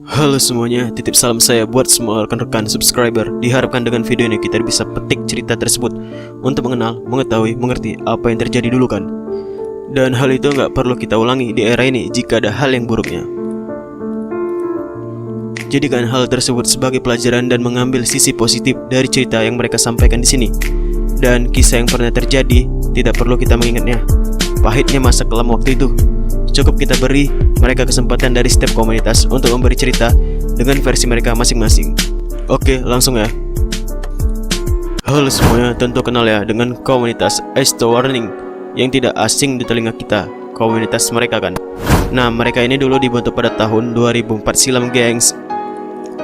Halo semuanya, titip salam saya buat semua rekan-rekan subscriber. Diharapkan dengan video ini kita bisa petik cerita tersebut untuk mengenal, mengetahui, mengerti apa yang terjadi dulu kan. Dan hal itu nggak perlu kita ulangi di era ini jika ada hal yang buruknya. Jadikan hal tersebut sebagai pelajaran dan mengambil sisi positif dari cerita yang mereka sampaikan di sini. Dan kisah yang pernah terjadi tidak perlu kita mengingatnya. Pahitnya masa kelam waktu itu. Cukup kita beri mereka kesempatan dari setiap komunitas untuk memberi cerita dengan versi mereka masing-masing. Oke, langsung ya. Halo semuanya, tentu kenal ya dengan komunitas Esto Warning yang tidak asing di telinga kita. Komunitas mereka kan. Nah, mereka ini dulu dibentuk pada tahun 2004 silam, gengs.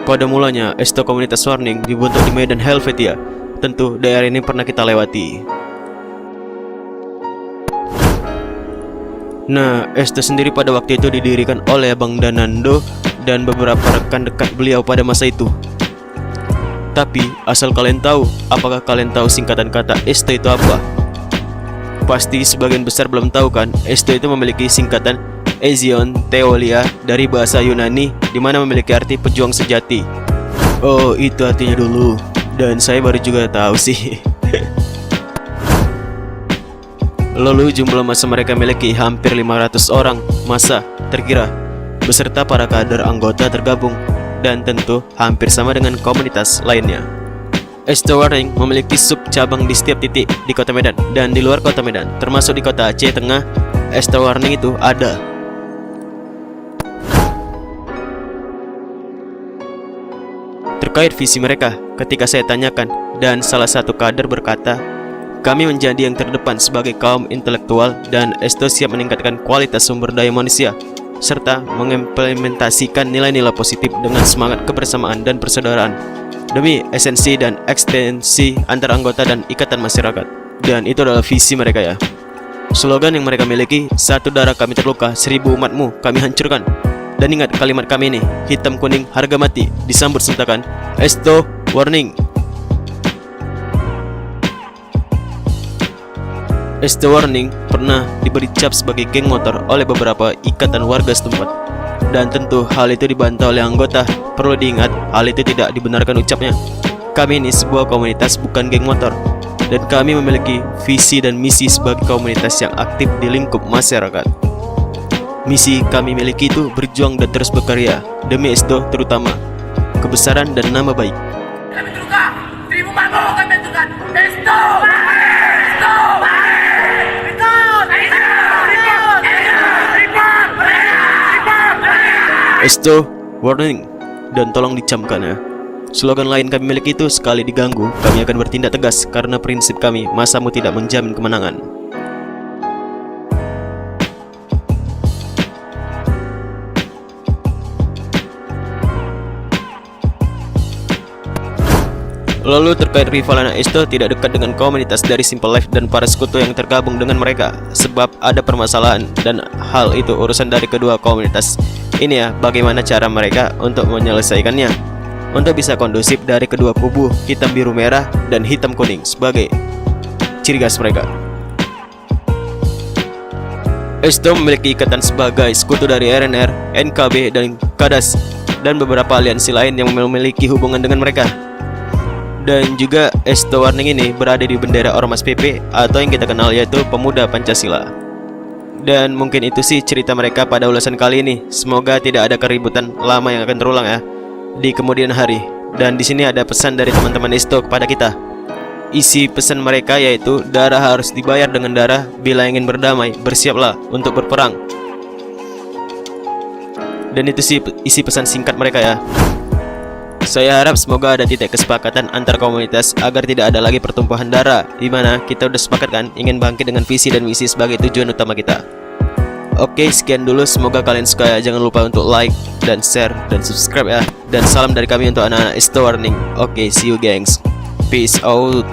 Kode mulanya Esto Komunitas Warning dibentuk di Medan, Helvetia. Tentu daerah ini pernah kita lewati. Nah, Esto sendiri pada waktu itu didirikan oleh Abang Danando dan beberapa rekan dekat beliau pada masa itu. Tapi, asal kalian tahu, apakah kalian tahu singkatan kata Esto itu apa? Pasti sebagian besar belum tahu kan. Esto itu memiliki singkatan Ezion Theolia dari bahasa Yunani, di mana memiliki arti pejuang sejati. Oh, itu artinya dulu. Dan saya baru juga tahu sih. Lalu jumlah massa mereka miliki hampir 500 orang massa terkira, beserta para kader anggota tergabung, dan tentu hampir sama dengan komunitas lainnya. Esto Warning memiliki sub cabang di setiap titik di kota Medan dan di luar kota Medan, termasuk di kota Aceh Tengah. Esto Warning itu ada. Terkait visi mereka, ketika saya tanyakan, dan salah satu kader berkata, kami menjadi yang terdepan sebagai kaum intelektual dan Esto siap meningkatkan kualitas sumber daya manusia serta mengimplementasikan nilai-nilai positif dengan semangat kebersamaan dan persaudaraan demi esensi dan ekstensi antar anggota dan ikatan masyarakat. Dan itu adalah visi mereka ya. Slogan yang mereka miliki, satu darah kami terluka, 1000 umatmu kami hancurkan. Dan ingat kalimat kami ini, hitam kuning harga mati, disambut sentakan Esto Warning. Esto Warning pernah diberi cap sebagai geng motor oleh beberapa ikatan warga setempat. Dan tentu hal itu dibantah oleh anggota. Perlu diingat, hal itu tidak dibenarkan ucapnya. Kami ini sebuah komunitas, bukan geng motor. Dan kami memiliki visi dan misi sebagai komunitas yang aktif di lingkup masyarakat. Misi kami miliki itu berjuang dan terus bekarya demi Esto, terutama kebesaran dan nama baik. Kami terluka, 1000 umatmu kami hancurkan. Esto! Esto Warning, dan tolong dicamkan ya. Slogan lain kami miliki itu, sekali diganggu kami akan bertindak tegas karena prinsip kami, masamu tidak menjamin kemenangan. Lalu terkait rival anak Esto tidak dekat dengan komunitas dari Simple Life dan para sekutu yang tergabung dengan mereka, sebab ada permasalahan dan hal itu urusan dari kedua komunitas. Ini ya bagaimana cara mereka untuk menyelesaikannya, untuk bisa kondusif dari kedua kubu, hitam biru merah dan hitam kuning sebagai ciri khas mereka. Esto memiliki ikatan sebagai sekutu dari RNR, NKB dan Kadas, dan beberapa aliansi lain yang memiliki hubungan dengan mereka. Dan juga Esto Warning ini berada di bendera Ormas PP atau yang kita kenal yaitu Pemuda Pancasila. Dan mungkin itu sih cerita mereka pada ulasan kali ini. Semoga tidak ada keributan lama yang akan terulang ya di kemudian hari. Dan di sini ada pesan dari teman-teman Esto kepada kita. Isi pesan mereka yaitu darah harus dibayar dengan darah. Bila ingin berdamai, bersiaplah untuk berperang. Dan itu sih isi pesan singkat mereka ya. Saya harap semoga ada titik kesepakatan antar komunitas agar tidak ada lagi pertumpahan darah, di mana kita udah sepakat kan ingin bangkit dengan visi dan misi sebagai tujuan utama kita. Oke, sekian dulu, semoga kalian suka ya. Jangan lupa untuk like dan share dan subscribe ya. Dan salam dari kami untuk anak-anak Esto Warning. Oke, see you gengs. Peace out.